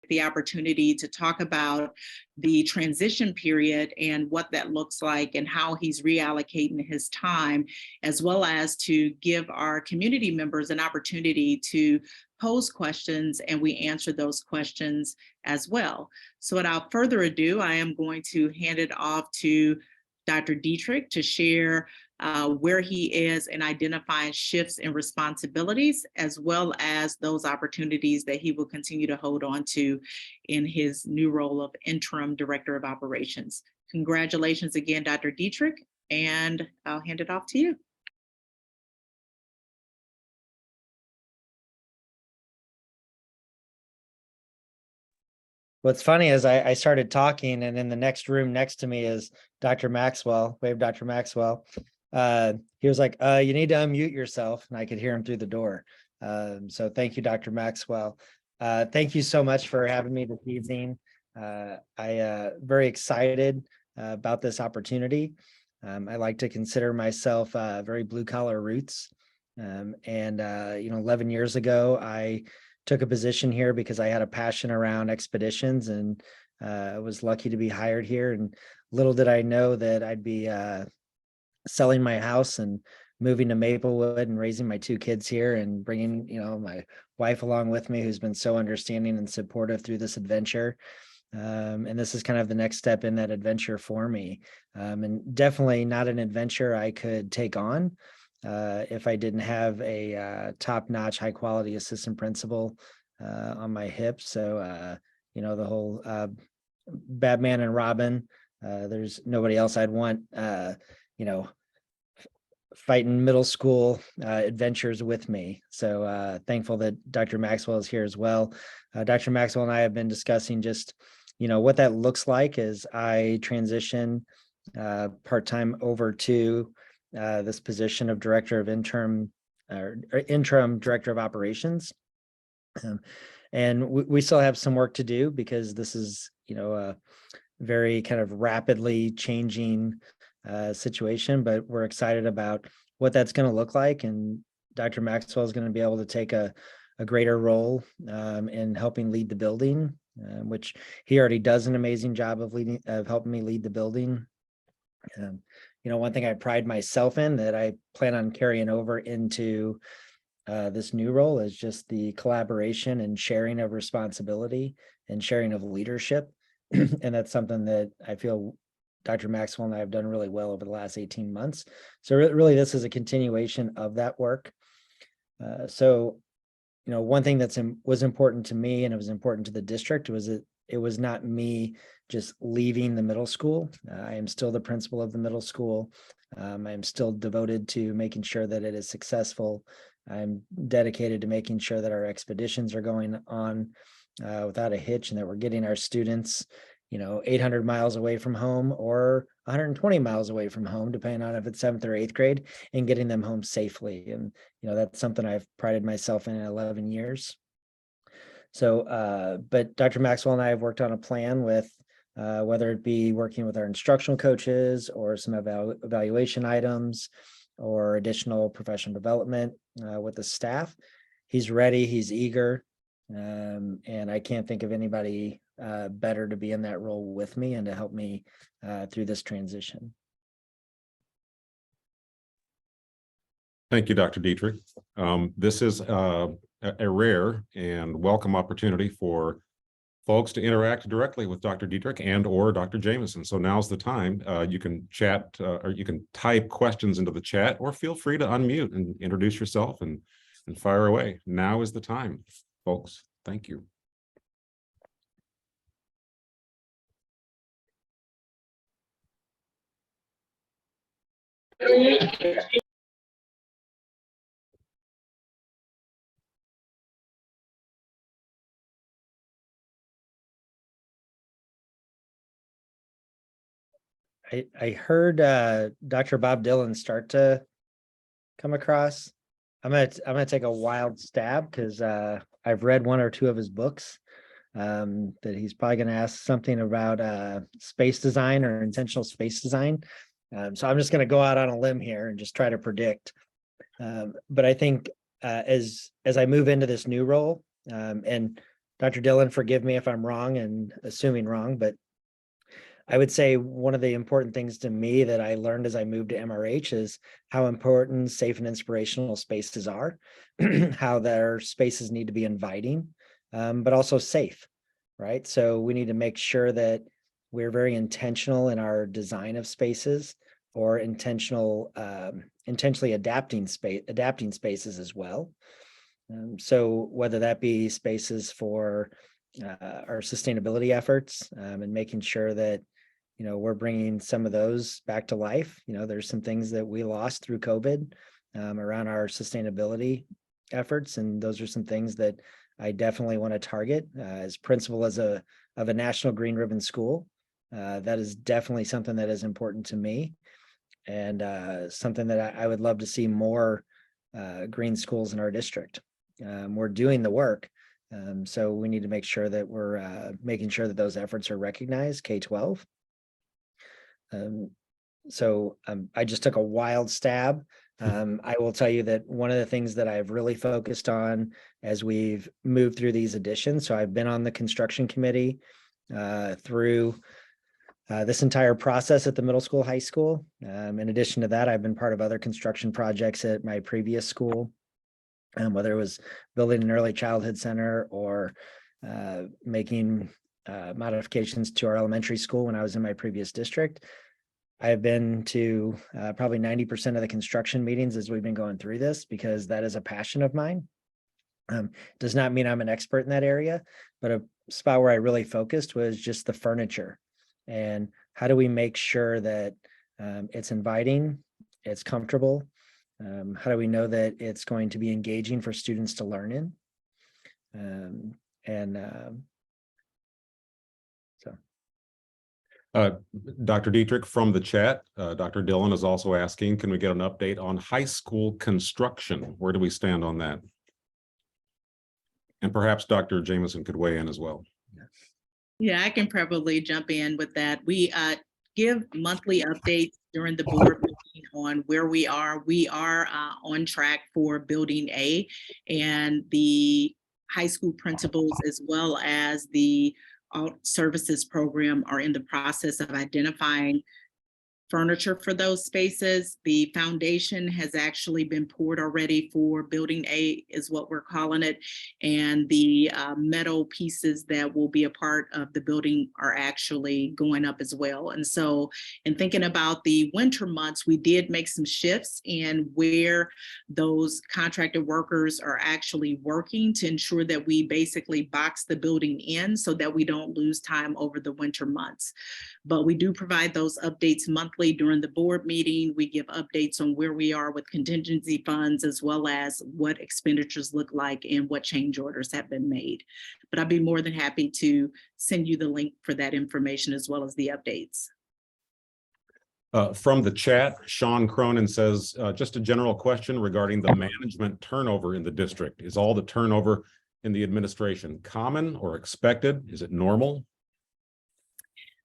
the opportunity to talk about the transition period and what that looks like and how he's reallocating his time, as well as to give our community members an opportunity to pose questions and we answer those questions as well. So without further ado, I am going to hand it off to Dr. Dittrich to share where he is in identifying shifts in responsibilities, as well as those opportunities that he will continue to hold on to in his new role of Interim Director of Operations. Congratulations again, Dr. Dittrich, and I'll hand it off to you. What's funny is I started talking, and in the next room next to me is Dr. Maxwell. Wave, Dr. Maxwell. He was like, you need to unmute yourself, and I could hear him through the door. So thank you, Dr. Maxwell. Thank you so much for having me this evening. I very excited about this opportunity. I like to consider myself very blue collar roots. 11 years ago, I took a position here because I had a passion around expeditions, and I was lucky to be hired here. And little did I know that I'd be selling my house and moving to Maplewood and raising my two kids here and bringing, my wife along with me, who's been so understanding and supportive through this adventure. And this is kind of the next step in that adventure for me. And definitely not an adventure I could take on if I didn't have a top-notch, high-quality assistant principal on my hip. So, the whole Batman and Robin, there's nobody else I'd want, fighting middle school adventures with me. So thankful that Dr. Maxwell is here as well. Dr. Maxwell and I have been discussing just, what that looks like as I transition part-time over to this position of interim director of operations. And we still have some work to do because this is, a very kind of rapidly changing situation, but we're excited about what that's going to look like. And Dr. Maxwell is going to be able to take a greater role in helping lead the building, which he already does an amazing job of helping me lead the building. One thing I pride myself in that I plan on carrying over into this new role is just the collaboration and sharing of responsibility and sharing of leadership. And that's something that I feel Dr. Maxwell and I have done really well over the last 18 months. So really, this is a continuation of that work. One thing was important to me, and it was important to the district, was that it was not me just leaving the middle school. I am still the principal of the middle school. I am still devoted to making sure that it is successful. I'm dedicated to making sure that our expeditions are going on without a hitch, and that we're getting our students 800 miles away from home or 120 miles away from home, depending on if it's 7th or 8th grade, and getting them home safely. And, that's something I've prided myself in 11 years. So, but Dr. Maxwell and I have worked on a plan with, whether it be working with our instructional coaches or some evaluation items or additional professional development with the staff. He's ready, he's eager. And I can't think of anybody better to be in that role with me and to help me through this transition. Thank you, Dr. Dittrich. This is a rare and welcome opportunity for folks to interact directly with Dr. Dittrich and or Dr. Jameson. So now's the time. You can chat or you can type questions into the chat, or feel free to unmute and introduce yourself and fire away. Now is the time, folks. Thank you. I heard Dr. Bob Dylan start to come across. I'm gonna take a wild stab because I've read one or two of his books. That he's probably going to ask something about space design or intentional space design. So I'm just going to go out on a limb here and just try to predict. But I think as I move into this new role, and Dr. Dillon, forgive me if I'm wrong and assuming wrong, but I would say one of the important things to me that I learned as I moved to MRH is how important safe and inspirational spaces are, how their spaces need to be inviting, but also safe, right? So we need to make sure that we're very intentional in our design of spaces, or intentionally adapting spaces as well. So whether that be spaces for our sustainability efforts, and making sure that we're bringing some of those back to life. There's some things that we lost through COVID around our sustainability efforts, and those are some things that I definitely want to target as principal of a national green ribbon school. That is definitely something that is important to me, and something that I would love to see more green schools in our district. We're doing the work, so we need to make sure that we're making sure that those efforts are recognized, K-12. I just took a wild stab. I will tell you that one of the things that I've really focused on as we've moved through these additions, so I've been on the construction committee through this entire process at the middle school, high school. In addition to that, I've been part of other construction projects at my previous school, whether it was building an early childhood center or making modifications to our elementary school when I was in my previous district. I have been to probably 90% of the construction meetings as we've been going through this, because that is a passion of mine. Does not mean I'm an expert in that area, but a spot where I really focused was just the furniture, and how do we make sure that it's inviting, it's comfortable. How do we know that it's going to be engaging for students to learn in? Dr. Dittrich, from the chat, Dr. Dillon is also asking, can we get an update on high school construction? Where do we stand on that? And perhaps Dr. Jameson could weigh in as well. Yeah, I can probably jump in with that. We give monthly updates during the board meeting on where we are. We are on track for building A, and the high school principals as well as the alt services program are in the process of identifying furniture for those spaces. The foundation has actually been poured already for building A, is what we're calling it. And the metal pieces that will be a part of the building are actually going up as well. And so in thinking about the winter months, we did make some shifts in where those contracted workers are actually working to ensure that we basically box the building in so that we don't lose time over the winter months. But we do provide those updates monthly during the board meeting. We give updates on where we are with contingency funds, as well as what expenditures look like and what change orders have been made. But I'd be more than happy to send you the link for that information as well as the updates. From the chat, Sean Cronin says, just a general question regarding the management turnover in the district. Is all the turnover in the administration common or expected? Is it normal?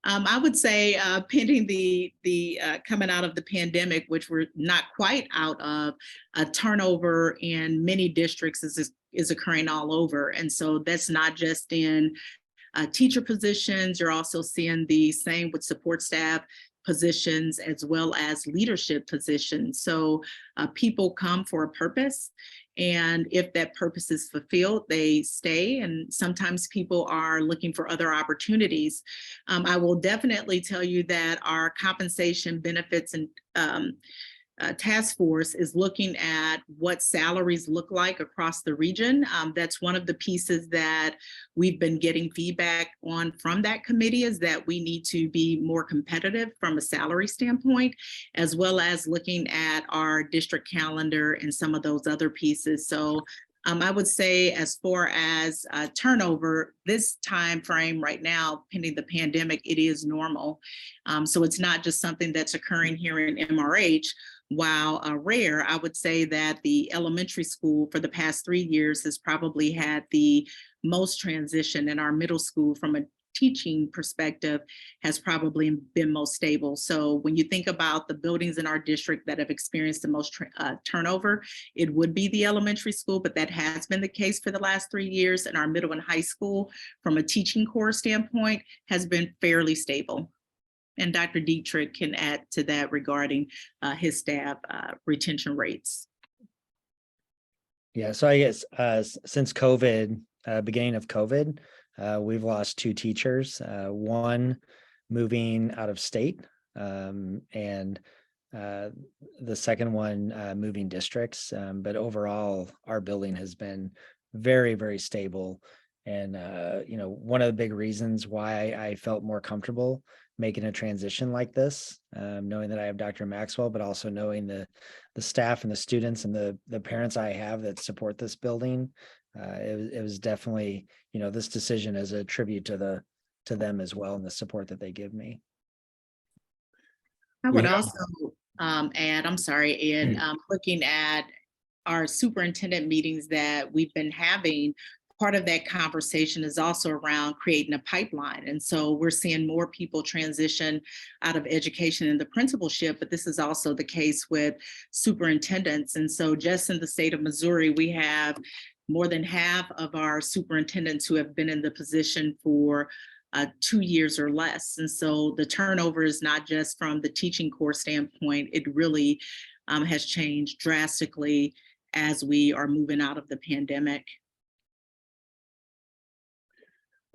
I would say pending the coming out of the pandemic, which we're not quite out of, turnover in many districts is occurring all over. And so that's not just in teacher positions. You're also seeing the same with support staff positions as well as leadership positions. So people come for a purpose. And if that purpose is fulfilled, they stay. And sometimes people are looking for other opportunities. I will definitely tell you that our compensation, benefits, and task force is looking at what salaries look like across the region. That's one of the pieces that we've been getting feedback on from that committee, is that we need to be more competitive from a salary standpoint, as well as looking at our district calendar and some of those other pieces. So I would say, as far as turnover, this time frame right now, pending the pandemic, it is normal. So it's not just something that's occurring here in MRH. While rare, I would say that the elementary school for the past 3 years has probably had the most transition, in our middle school from a teaching perspective has probably been most stable. So when you think about the buildings in our district that have experienced the most turnover, it would be the elementary school, but that has been the case for the last 3 years. And our middle and high school, from a teaching core standpoint, has been fairly stable. And Dr. Dittrich can add to that regarding his staff retention rates. Yeah, so I guess since COVID, beginning of COVID, we've lost 2 teachers, one moving out of state, and the second one moving districts. But overall, our building has been very, very stable. And, one of the big reasons why I felt more comfortable making a transition like this, knowing that I have Dr. Maxwell, but also knowing the staff and the students and the parents I have that support this building, it was definitely, this decision is a tribute to them as well and the support that they give me. I would also add, I'm sorry, Ed, looking at our superintendent meetings that we've been having, part of that conversation is also around creating a pipeline. And so we're seeing more people transition out of education into principalship, but this is also the case with superintendents. And so just in the state of Missouri, we have more than half of our superintendents who have been in the position for 2 years or less. And so the turnover is not just from the teaching core standpoint, it really has changed drastically as we are moving out of the pandemic.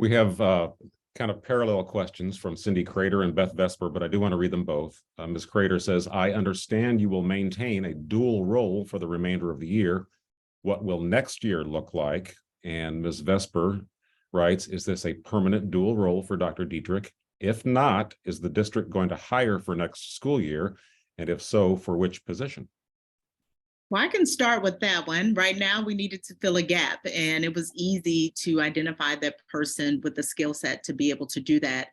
We have kind of parallel questions from Cindy Crater and Beth Vesper, but I do want to read them both. Ms. Crater says, I understand you will maintain a dual role for the remainder of the year. What will next year look like? And Ms. Vesper writes, is this a permanent dual role for Dr. Dittrich? If not, is the district going to hire for next school year? And if so, for which position? Well, I can start with that one. Right now, we needed to fill a gap, and it was easy to identify that person with the skill set to be able to do that.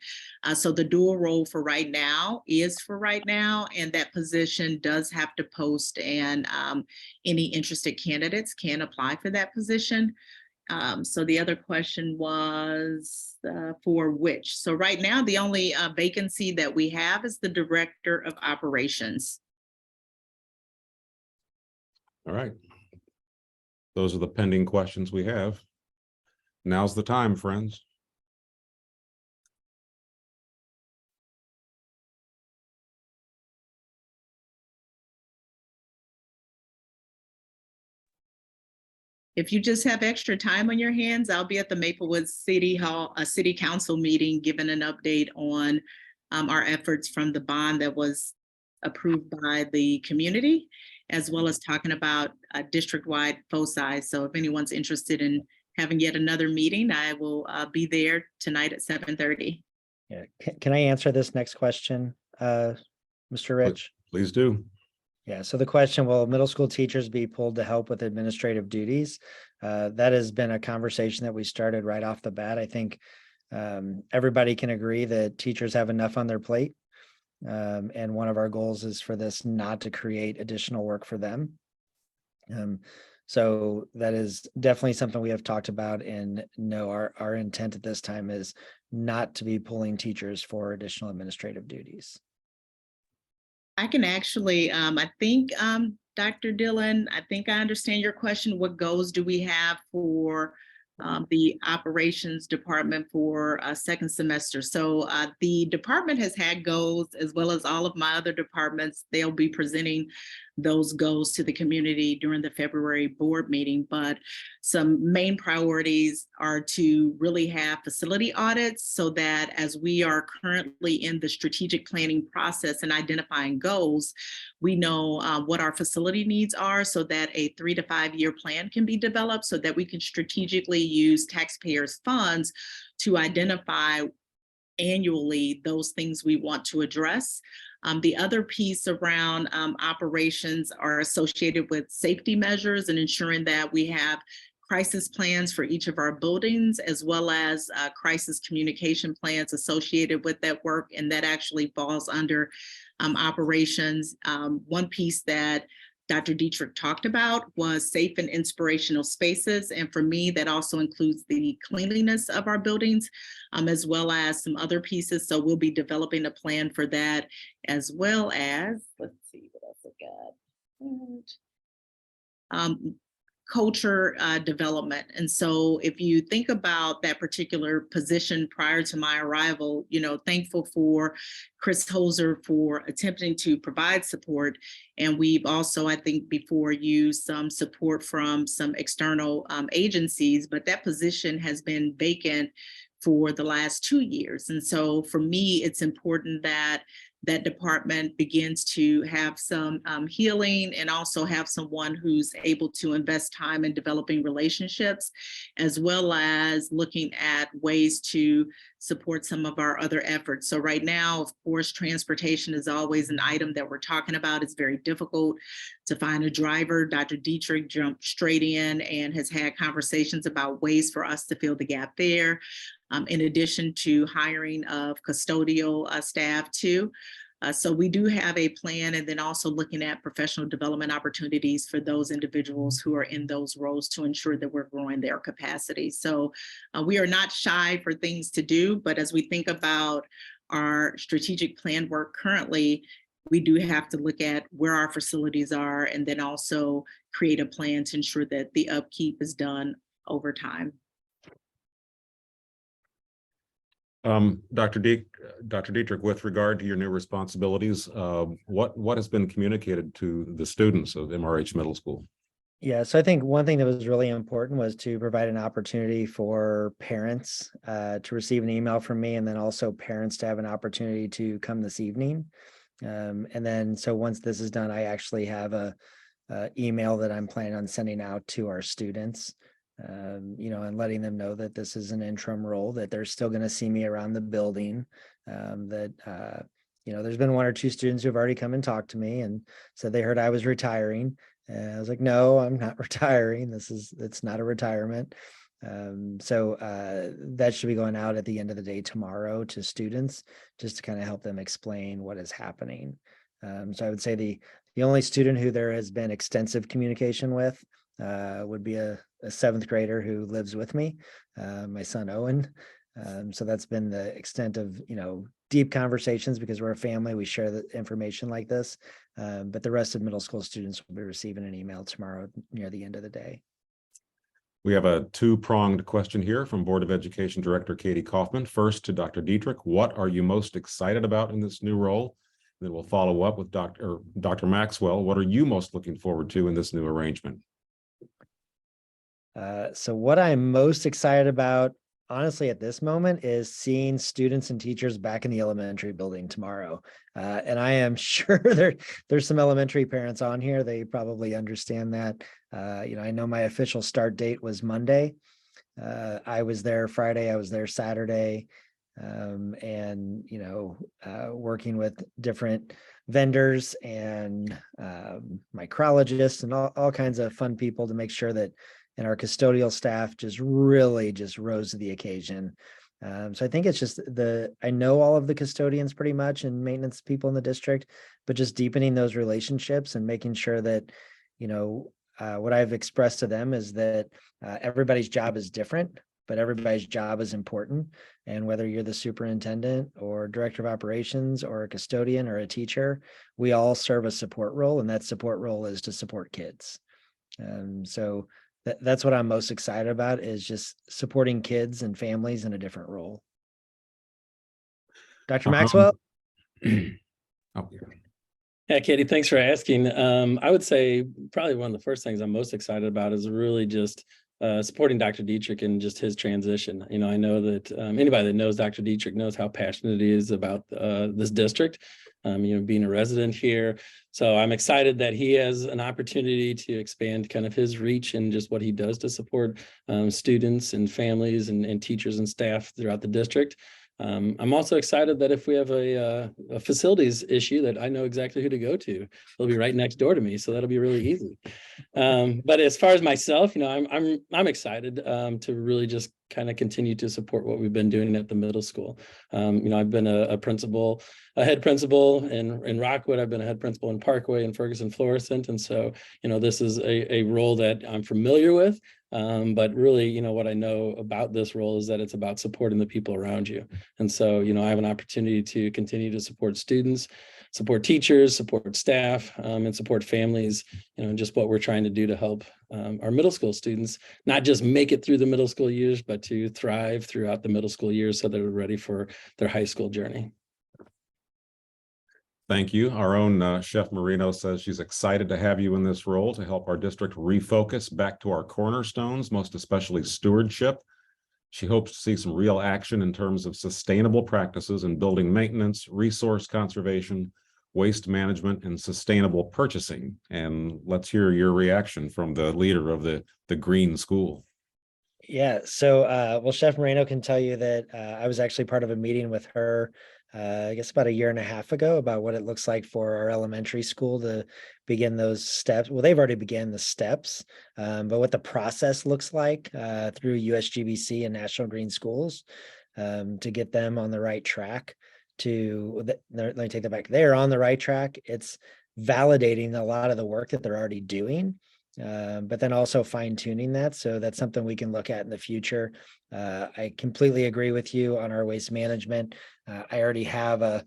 So the dual role for right now is for right now, and that position does have to post, and any interested candidates can apply for that position. So the other question was for which. So right now, the only vacancy that we have is the Director of Operations. All right. Those are the pending questions we have. Now's the time, friends. If you just have extra time on your hands, I'll be at the Maplewood City Hall, a city council meeting, giving an update on our efforts from the bond that was approved by the community, as well as talking about district-wide foci. So if anyone's interested in having yet another meeting, I will be there tonight at 7:30. Yeah, can I answer this next question, Mr. Rich? Please do. Yeah, so the question, will middle school teachers be pulled to help with administrative duties? That has been a conversation that we started right off the bat. I think everybody can agree that teachers have enough on their plate. And one of our goals is for this not to create additional work for them. So that is definitely something we have talked about, and no, our intent at this time is not to be pulling teachers for additional administrative duties. I can actually, I think, Dr. Dillon, I think I understand your question. What goals do we have for the operations department for second semester? So the department has had goals, as well as all of my other departments. They'll be presenting those goals to the community during the February board meeting. But some main priorities are to really have facility audits, so that as we are currently in the strategic planning process and identifying goals, we know what our facility needs are, so that a 3 to 5 year plan can be developed, so that we can strategically use taxpayers' funds to identify annually those things we want to address. The other piece around operations are associated with safety measures and ensuring that we have crisis plans for each of our buildings, as well as crisis communication plans associated with that work, and that actually falls under operations. One piece that Dr. Dittrich talked about was safe and inspirational spaces. And for me, that also includes the cleanliness of our buildings, as well as some other pieces. So we'll be developing a plan for that, as well as, let's see what else I got. Culture development. And so if you think about that particular position prior to my arrival, thankful for Chris Holzer for attempting to provide support. And we've also, I think, before used some support from some external agencies, but that position has been vacant for the last 2 years. And so for me, it's important that that department begins to have some healing and also have someone who's able to invest time in developing relationships, as well as looking at ways to support some of our other efforts. So right now, of course, transportation is always an item that we're talking about. It's very difficult to find a driver. Dr. Dittrich jumped straight in and has had conversations about ways for us to fill the gap there. In addition to hiring of custodial staff too. So we do have a plan, and then also looking at professional development opportunities for those individuals who are in those roles to ensure that we're growing their capacity. So we are not shy for things to do, but as we think about our strategic plan work currently, we do have to look at where our facilities are and then also create a plan to ensure that the upkeep is done over time. Dr. Dittrich, with regard to your new responsibilities, what has been communicated to the students of MRH Middle School? Yeah, so I think one thing that was really important was to provide an opportunity for parents to receive an email from me, and then also parents to have an opportunity to come this evening. And then, so once this is done, I actually have a email that I'm planning on sending out to our students. And letting them know that this is an interim role, that they're still going to see me around the building, there's been 1 or 2 students who have already come and talked to me and said they heard I was retiring. I was like, no, I'm not retiring. It's not a retirement. So that should be going out at the end of the day tomorrow to students, just to kind of help them explain what is happening. So I would say the only student who there has been extensive communication with would be a 7th grader who lives with me, my son Owen. So that's been the extent of deep conversations, because we're a family, we share the information like this. But the rest of middle school students will be receiving an email tomorrow near the end of the day. We have a 2-pronged question here from Board of Education Director Katie Kaufman. First, to Dr. Dittrich, what are you most excited about in this new role? Then we'll follow up with Dr. Maxwell. What are you most looking forward to in this new arrangement? So what I'm most excited about, honestly, at this moment, is seeing students and teachers back in the elementary building tomorrow. And I am sure there's some elementary parents on here. They probably understand that. I know my official start date was Monday. I was there Friday. I was there Saturday. Working with different vendors and micrologists and all kinds of fun people to make sure that, and our custodial staff just really rose to the occasion. So I think it's just I know all of the custodians pretty much and maintenance people in the district, but just deepening those relationships and making sure that, what I've expressed to them is that everybody's job is different, but everybody's job is important. And whether you're the superintendent or director of operations or a custodian or a teacher, we all serve a support role, and that support role is to support kids. So that's what I'm most excited about, is just supporting kids and families in a different role. Dr. Maxwell? Yeah, Katie, thanks for asking. I would say probably one of the first things I'm most excited about is really just supporting Dr. Dittrich and just his transition. I know that anybody that knows Dr. Dittrich knows how passionate he is about this district, being a resident here. So I'm excited that he has an opportunity to expand kind of his reach and just what he does to support students and families and teachers and staff throughout the district. I'm also excited that if we have a facilities issue, that I know exactly who to go to. They'll be right next door to me, so that'll be really easy. But as far as myself, I'm excited to really just kind of continue to support what we've been doing at the middle school. I've been a head principal in Rockwood. I've been a head principal in Parkway and Ferguson Florissant, and so this is a role that I'm familiar with. But really, what I know about this role is that it's about supporting the people around you. And so, I have an opportunity to continue to support students, support teachers, support staff, and support families, just what we're trying to do to help our middle school students, not just make it through the middle school years, but to thrive throughout the middle school years so they're ready for their high school journey. Thank you. Our own Chef Marino says she's excited to have you in this role to help our district refocus back to our cornerstones, most especially stewardship. She hopes to see some real action in terms of sustainable practices in building maintenance, resource conservation, waste management, and sustainable purchasing. And let's hear your reaction from the leader of the green school. Yeah, so well, Chef Moreno can tell you that I was actually part of a meeting with her, I guess about a year and a half ago, about what it looks like for our elementary school to begin those steps. Well, they've already began the steps, but what the process looks like through USGBC and National Green Schools to get them on the right track. Let me take that back. They're on the right track. It's validating a lot of the work that they're already doing. But then also fine tuning that. So that's something we can look at in the future. I completely agree with you on our waste management. I already have a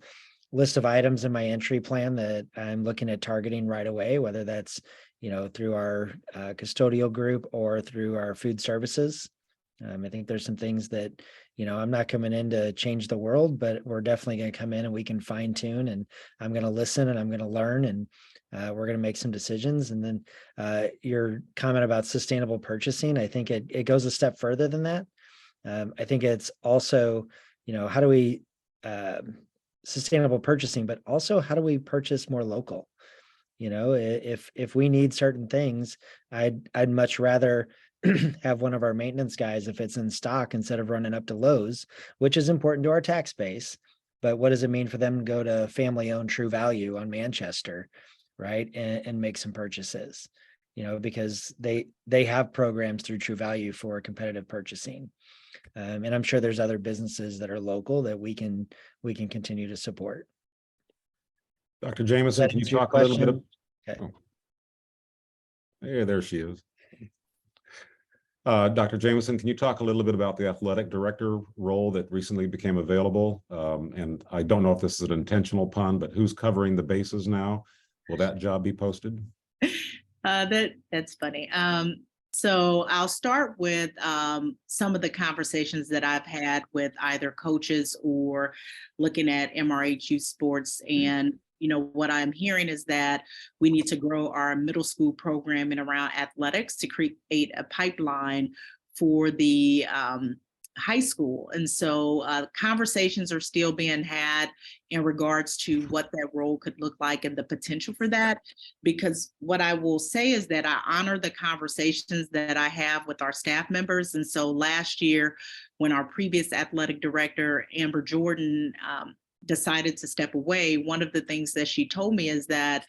list of items in my entry plan that I'm looking at targeting right away, whether that's, through our custodial group or through our food services. I think there's some things that, I'm not coming in to change the world, but we're definitely going to come in and we can fine tune, and I'm going to listen and I'm going to learn, and we're going to make some decisions. And then your comment about sustainable purchasing, I think it goes a step further than that. I think it's also, how do we sustainable purchasing, but also how do we purchase more local? If we need certain things, I'd much rather have one of our maintenance guys, if it's in stock, instead of running up to Lowe's, which is important to our tax base. But what does it mean for them to go to family-owned True Value on Manchester, right, and make some purchases? Because they have programs through True Value for competitive purchasing, and I'm sure there's other businesses that are local that we can continue to support. Dr. Jameson, can you talk a little bit of? Okay. Oh. Yeah, there she is. Dr. Jameson, can you talk a little bit about the athletic director role that recently became available? And I don't know if this is an intentional pun, but who's covering the bases now? Will that job be posted? That's funny. So I'll start with some of the conversations that I've had with either coaches or looking at MRH youth sports. And what I'm hearing is that we need to grow our middle school programming around athletics to create a pipeline for the high school. And so conversations are still being had in regards to what that role could look like and the potential for that. Because what I will say is that I honor the conversations that I have with our staff members. And so last year, when our previous athletic director, Amber Jordan, decided to step away, one of the things that she told me is that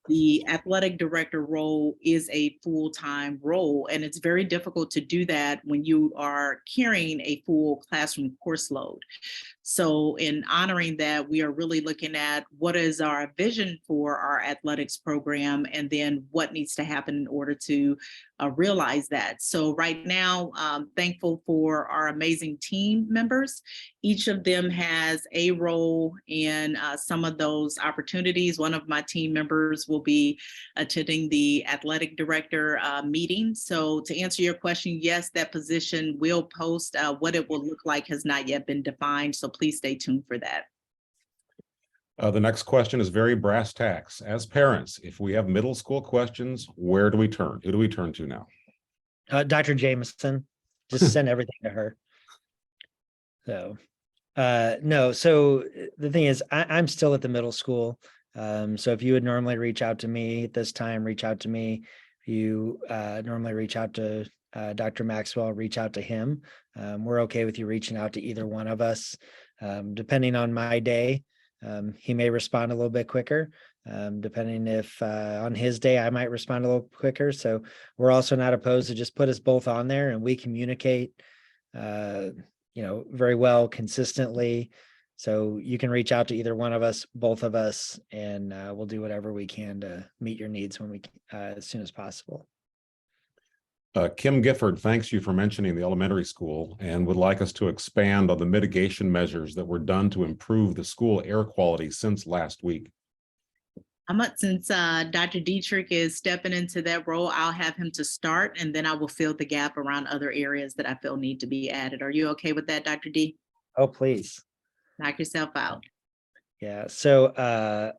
the athletic director role is a full-time role, and it's very difficult to do that when you are carrying a full classroom course load. So in honoring that, we are really looking at what is our vision for our athletics program, and then what needs to happen in order to realize that. So right now, I'm thankful for our amazing team members. Each of them has a role in some of those opportunities. One of my team members will be attending the athletic director meeting. So to answer your question, yes, that position will post. What it will look like has not yet been defined. So please stay tuned for that. The next question is very brass tacks. As parents, if we have middle school questions, where do we turn? Who do we turn to now? Dr. Jameson, just send everything to her. So, no. So the thing is, I'm still at the middle school. So if you would normally reach out to me at this time, reach out to me. If you normally reach out to Dr. Maxwell, reach out to him. We're okay with you reaching out to either one of us. Depending on my day, he may respond a little bit quicker. Depending if on his day, I might respond a little quicker. So we're also not opposed to just put us both on there and we communicate, very well consistently. So you can reach out to either one of us, both of us, and we'll do whatever we can to meet your needs when we as soon as possible. Kim Gifford thanks you for mentioning the elementary school and would like us to expand on the mitigation measures that were done to improve the school air quality since last week. Since Dr. Dittrich is stepping into that role, I'll have him to start, and then I will fill the gap around other areas that I feel need to be added. Are you okay with that, Dr. D? Oh, please. Knock yourself out. Yeah. So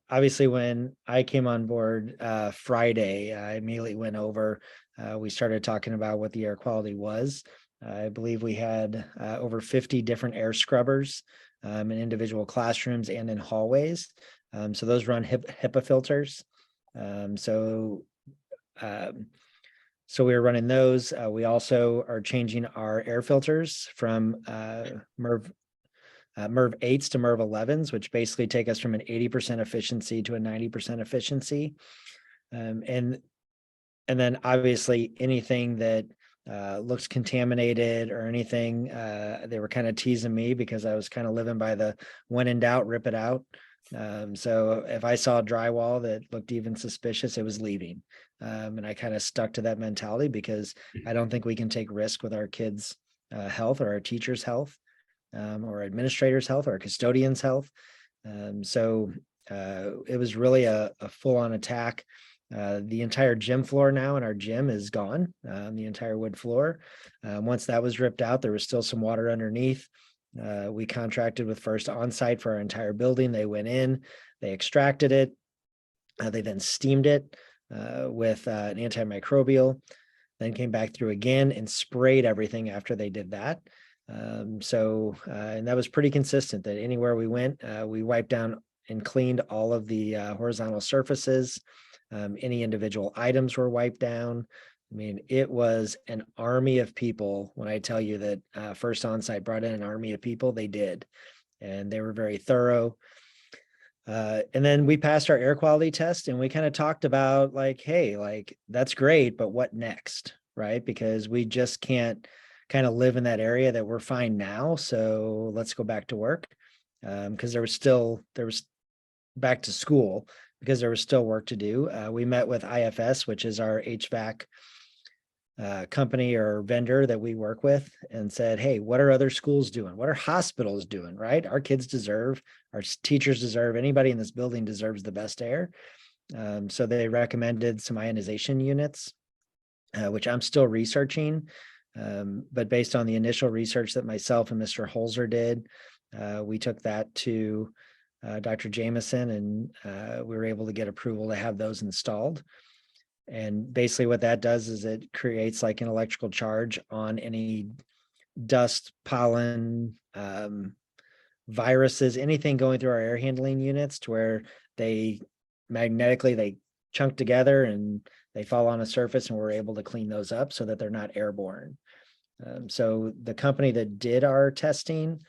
obviously when I came on board Friday, I immediately went over, we started talking about what the air quality was. I believe we had over 50 different air scrubbers in individual classrooms and in hallways. So those run HEPA filters. So we are running those. We also are changing our air filters from MERV 8s to MERV 11s, which basically take us from an 80% efficiency to a 90% efficiency. And then obviously anything that looks contaminated or anything, they were kind of teasing me because I was kind of living by the when in doubt, rip it out. So if I saw drywall that looked even suspicious, it was leaving. And I kind of stuck to that mentality because I don't think we can take risk with our kids' health or our teachers' health. Or administrators' health or custodians' health. So it was really a full-on attack. The entire gym floor now in our gym is gone, the entire wood floor. Once that was ripped out, there was still some water underneath. We contracted with First Onsite for our entire building. They went in, they extracted it. They then steamed it with an antimicrobial, then came back through again and sprayed everything after they did that. And that was pretty consistent that anywhere we went, we wiped down and cleaned all of the horizontal surfaces. Any individual items were wiped down. I mean, it was an army of people. When I tell you that First Onsite brought in an army of people, they did, and they were very thorough. And then we passed our air quality test and we kind of talked about like, hey, like, that's great, but what next, right? Because we just can't kind of live in that area that we're fine now. So let's go back to work. Because there was back to school because there was still work to do. We met with IFS, which is our HVAC company or vendor that we work with, and said, hey, what are other schools doing? What are hospitals doing, right? Our kids deserve, our teachers deserve, anybody in this building deserves the best air. So they recommended some ionization units, which I'm still researching. But based on the initial research that myself and Mr. Holzer did, we took that to Dr. Jameson, and we were able to get approval to have those installed. And basically what that does is it creates like an electrical charge on any dust, pollen, viruses, anything going through our air handling units, to where they chunk together and they fall on a surface, and we're able to clean those up so that they're not airborne. So the company that did our testing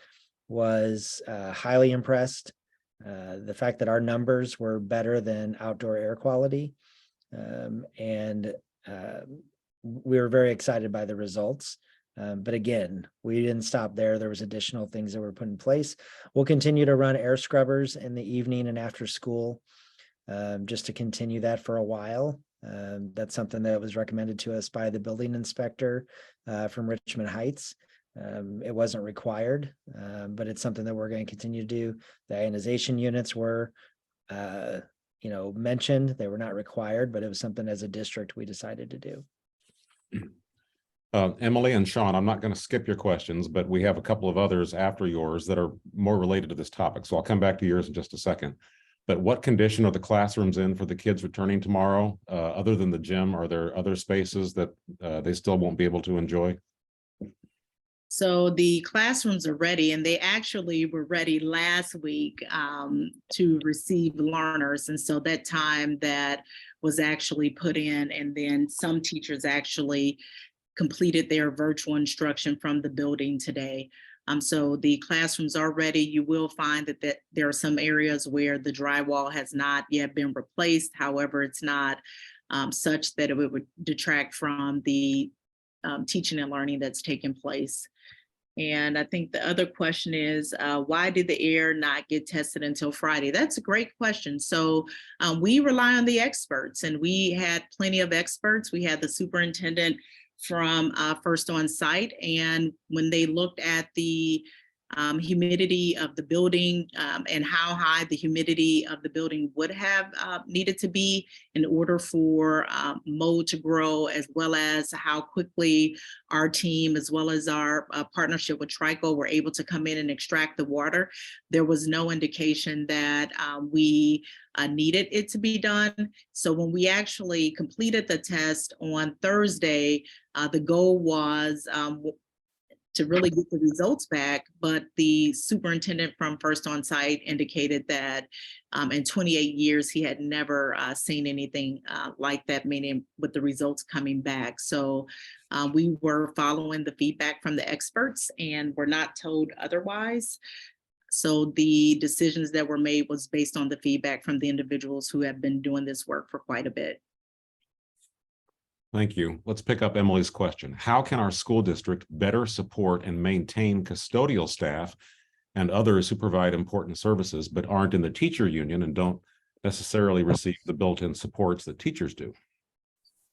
was highly impressed. The fact that our numbers were better than outdoor air quality. And we were very excited by the results. But again, we didn't stop there. There was additional things that were put in place. We'll continue to run air scrubbers in the evening and after school, just to continue that for a while. That's something that was recommended to us by the building inspector from Richmond Heights. It wasn't required, but it's something that we're going to continue to do. The ionization units were, mentioned. They were not required, but it was something as a district we decided to do. Emily and Sean, I'm not going to skip your questions, but we have a couple of others after yours that are more related to this topic. So I'll come back to yours in just a second. But what condition are the classrooms in for the kids returning tomorrow? Other than the gym, are there other spaces that they still won't be able to enjoy? So the classrooms are ready, and they actually were ready last week to receive learners. And so that time that was actually put in, and then some teachers actually completed their virtual instruction from the building today. So the classrooms are ready. You will find that there are some areas where the drywall has not yet been replaced. However, it's not such that it would detract from the teaching and learning that's taking place. And I think the other question is, why did the air not get tested until Friday? That's a great question. So we rely on the experts, and we had plenty of experts. We had the superintendent from First On Site, and when they looked at the humidity of the building and how high the humidity of the building would have needed to be in order for mold to grow, as well as how quickly our team, as well as our partnership with Trico, were able to come in and extract the water. There was no indication that we needed it to be done. So when we actually completed the test on Thursday, the goal was to really get the results back, but the superintendent from First On Site indicated that in 28 years, he had never seen anything like that, meaning with the results coming back. So we were following the feedback from the experts and were not told otherwise. So the decisions that were made was based on the feedback from the individuals who have been doing this work for quite a bit. Thank you. Let's pick up Emily's question. How can our school district better support and maintain custodial staff and others who provide important services but aren't in the teacher union and don't necessarily receive the built-in supports that teachers do?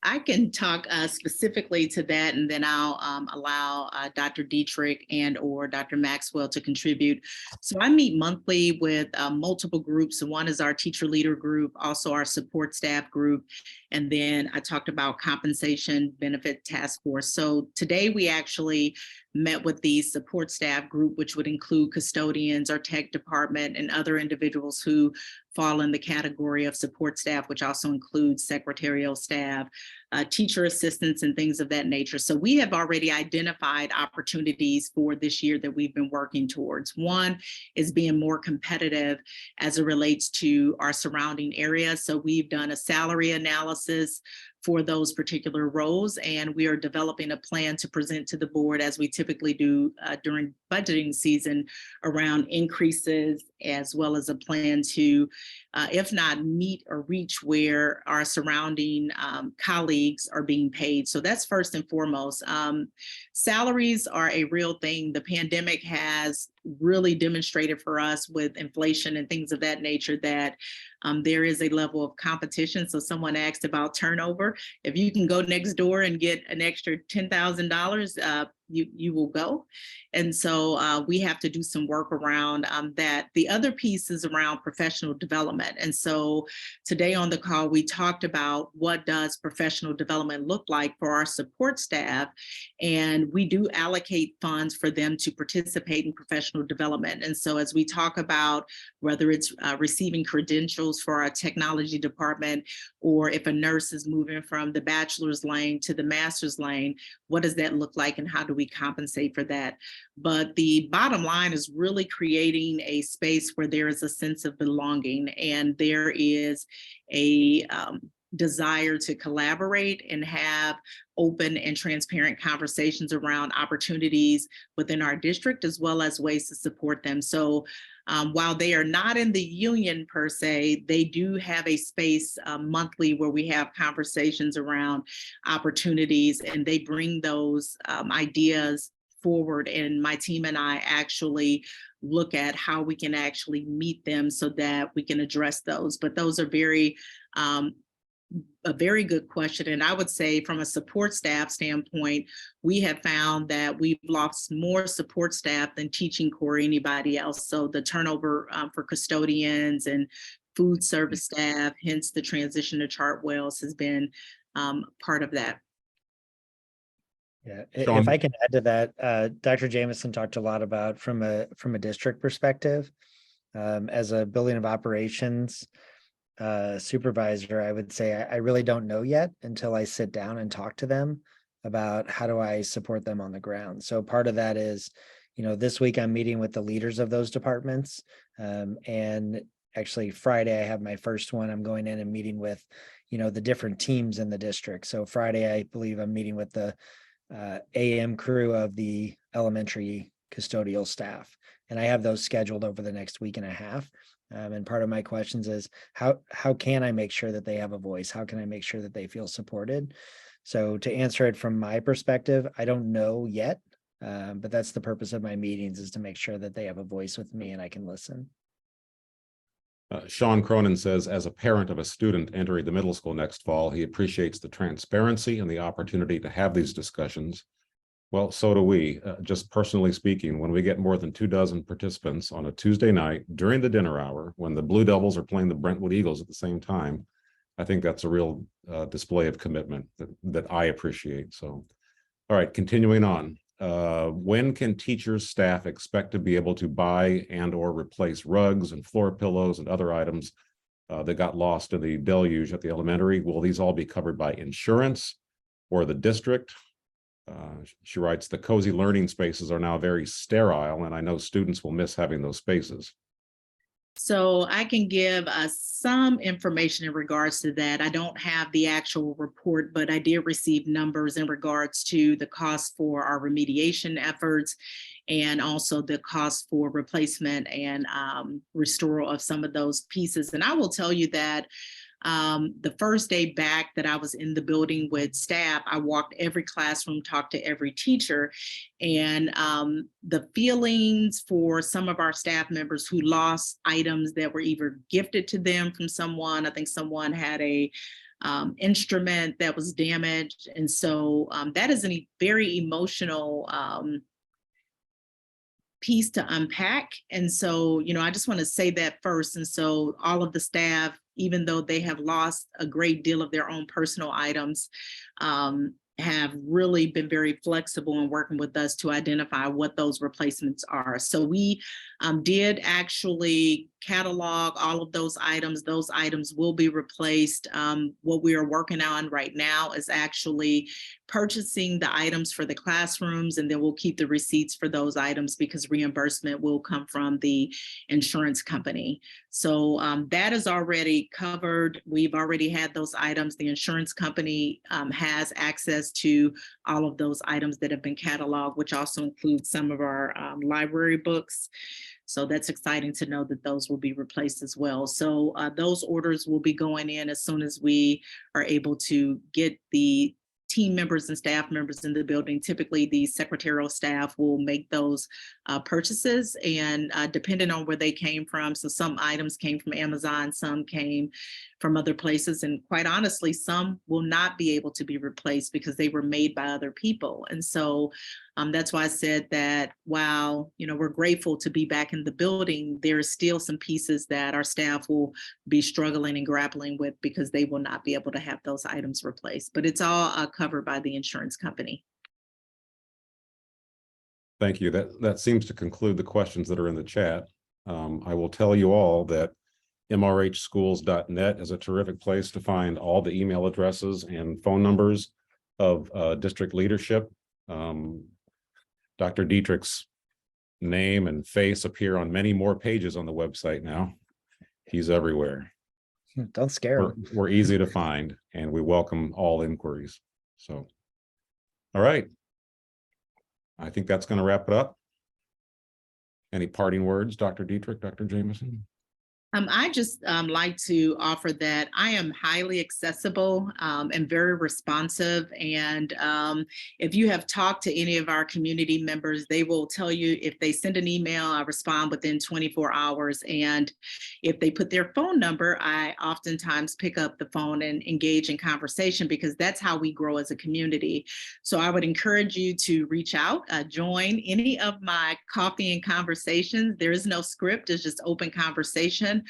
I can talk specifically to that, and then I'll allow Dr. Dittrich and or Dr. Maxwell to contribute. So I meet monthly with multiple groups. One is our teacher leader group, also our support staff group. And then I talked about compensation benefit task force. So today we actually met with the support staff group, which would include custodians, our tech department, and other individuals who fall in the category of support staff, which also includes secretarial staff, teacher assistants, and things of that nature. So we have already identified opportunities for this year that we've been working towards. One is being more competitive as it relates to our surrounding areas. So we've done a salary analysis for those particular roles, and we are developing a plan to present to the board, as we typically do during budgeting season, around increases, as well as a plan to, if not meet or reach where our surrounding colleagues are being paid. So that's first and foremost. Salaries are a real thing. The pandemic has really demonstrated for us with inflation and things of that nature that there is a level of competition. So someone asked about turnover. If you can go next door and get an extra $10,000, you will go. And so we have to do some work around that. The other piece is around professional development. And so today on the call, we talked about what does professional development look like for our support staff. And we do allocate funds for them to participate in professional development. And so as we talk about whether it's receiving credentials for our technology department, or if a nurse is moving from the bachelor's lane to the master's lane, what does that look like and how do we compensate for that? But the bottom line is really creating a space where there is a sense of belonging and there is a desire to collaborate and have open and transparent conversations around opportunities within our district, as well as ways to support them. So while they are not in the union per se, they do have a space monthly where we have conversations around opportunities, and they bring those ideas forward. And my team and I actually look at how we can actually meet them so that we can address those. But those are a very good question. And I would say from a support staff standpoint, we have found that we've lost more support staff than teaching core or anybody else. So the turnover for custodians and food service staff, hence the transition to Chartwells, has been part of that. Yeah, Sean? if I can add to that, Dr. Jameson talked a lot about from a district perspective. As a building of operations supervisor, I would say I really don't know yet until I sit down and talk to them about how do I support them on the ground. So part of that is, this week I'm meeting with the leaders of those departments. And actually Friday I have my first one. I'm going in and meeting with, the different teams in the district. So Friday, I believe I'm meeting with the AM crew of the elementary custodial staff. And I have those scheduled over the next week and a half. And part of my questions is how can I make sure that they have a voice? How can I make sure that they feel supported? So to answer it from my perspective, I don't know yet, but that's the purpose of my meetings, is to make sure that they have a voice with me and I can listen. Sean Cronin says, as a parent of a student entering the middle school next fall, he appreciates the transparency and the opportunity to have these discussions. Well, so do we. Just personally speaking, when we get more than 24 participants on a Tuesday night during the dinner hour, when the Blue Devils are playing the Brentwood Eagles at the same time, I think that's a real display of commitment that I appreciate. So, all right, continuing on. When can teachers, staff expect to be able to buy and or replace rugs and floor pillows and other items that got lost in the deluge at the elementary? Will these all be covered by insurance or the district? She writes, the cozy learning spaces are now very sterile, and I know students will miss having those spaces. So I can give some information in regards to that. I don't have the actual report, but I did receive numbers in regards to the cost for our remediation efforts and also the cost for replacement and restoral of some of those pieces. And I will tell you that the first day back that I was in the building with staff, I walked every classroom, talked to every teacher, and the feelings for some of our staff members who lost items that were either gifted to them from someone. I think someone had a instrument that was damaged. And so that is a very emotional piece to unpack. And so, I just want to say that first. And so all of the staff, even though they have lost a great deal of their own personal items, have really been very flexible in working with us to identify what those replacements are. So we did actually catalog all of those items. Those items will be replaced. What we are working on right now is actually purchasing the items for the classrooms, and then we'll keep the receipts for those items because reimbursement will come from the insurance company. So that is already covered. We've already had those items. The insurance company has access to all of those items that have been cataloged, which also includes some of our library books. So that's exciting to know that those will be replaced as well. So those orders will be going in as soon as we are able to get the team members and staff members in the building. Typically, the secretarial staff will make those purchases, and depending on where they came from. So some items came from Amazon, some came from other places, and quite honestly, some will not be able to be replaced because they were made by other people. And so that's why I said that while we're grateful to be back in the building, there's still some pieces that our staff will be struggling and grappling with because they will not be able to have those items replaced. But it's all covered by the insurance company. Thank you. That seems to conclude the questions that are in the chat. I will tell you all that mrhschools.net is a terrific place to find all the email addresses and phone numbers of district leadership. Dr. Dittrich's name and face appear on many more pages on the website now. He's everywhere. Don't scare him. We're easy to find, and we welcome all inquiries. So, all right. I think that's going to wrap it up. Any parting words, Dr. Dittrich, Dr. Jameson? I just like to offer that I am highly accessible and very responsive. And if you have talked to any of our community members, they will tell you if they send an email, I respond within 24 hours. And if they put their phone number, I oftentimes pick up the phone and engage in conversation because that's how we grow as a community. So I would encourage you to reach out, join any of my coffee and conversations. There is no script, it's just open conversation.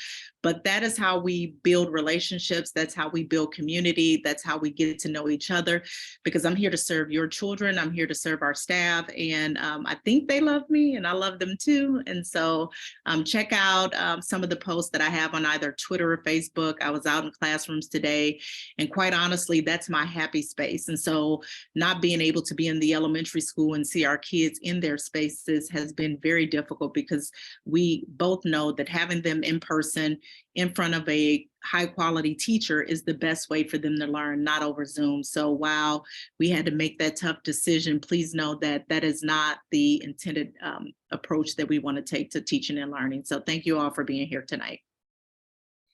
But that is how we build relationships. That's how we build community. That's how we get to know each other, because I'm here to serve your children. I'm here to serve our staff. And I think they love me and I love them too. And so check out some of the posts that I have on either Twitter or Facebook. I was out in classrooms today, and quite honestly, that's my happy space. And so not being able to be in the elementary school and see our kids in their spaces has been very difficult because we both know that having them in person person in front of a high quality teacher is the best way for them to learn, not over Zoom. So while we had to make that tough decision, please know that that is not the intended approach that we want to take to teaching and learning. So thank you all for being here tonight.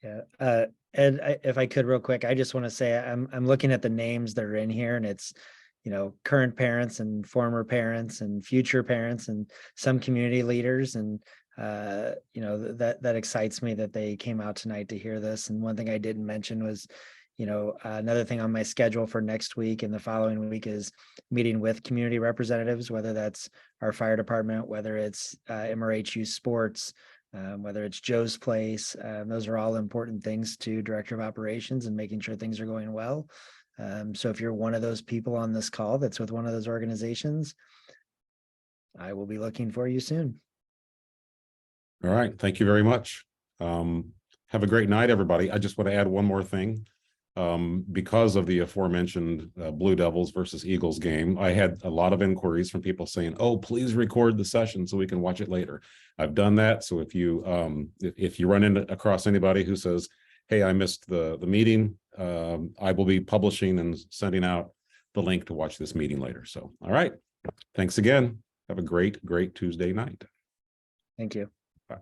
Yeah. Ed, if I could real quick, I just want to say I'm looking at the names that are in here, and it's, current parents and former parents and future parents and some community leaders. And, that excites me that they came out tonight to hear this. And one thing I didn't mention was, another thing on my schedule for next week and the following week is meeting with community representatives, whether that's our fire department, whether it's MRH Youth Sports, whether it's Joe's Place. Those are all important things to Director of Operations and making sure things are going well. So if you're one of those people on this call that's with one of those organizations, I will be looking for you soon. All right. Thank you very much. Have a great night, everybody. I just want to add one more thing. Because of the aforementioned Blue Devils versus Eagles game, I had a lot of inquiries from people saying, "Oh, please record the session so we can watch it later." I've done that. So if you run across anybody who says, "Hey, I missed the meeting," I will be publishing and sending out the link to watch this meeting later. So, all right. Thanks again. Have a great Tuesday night. Thank you. Bye.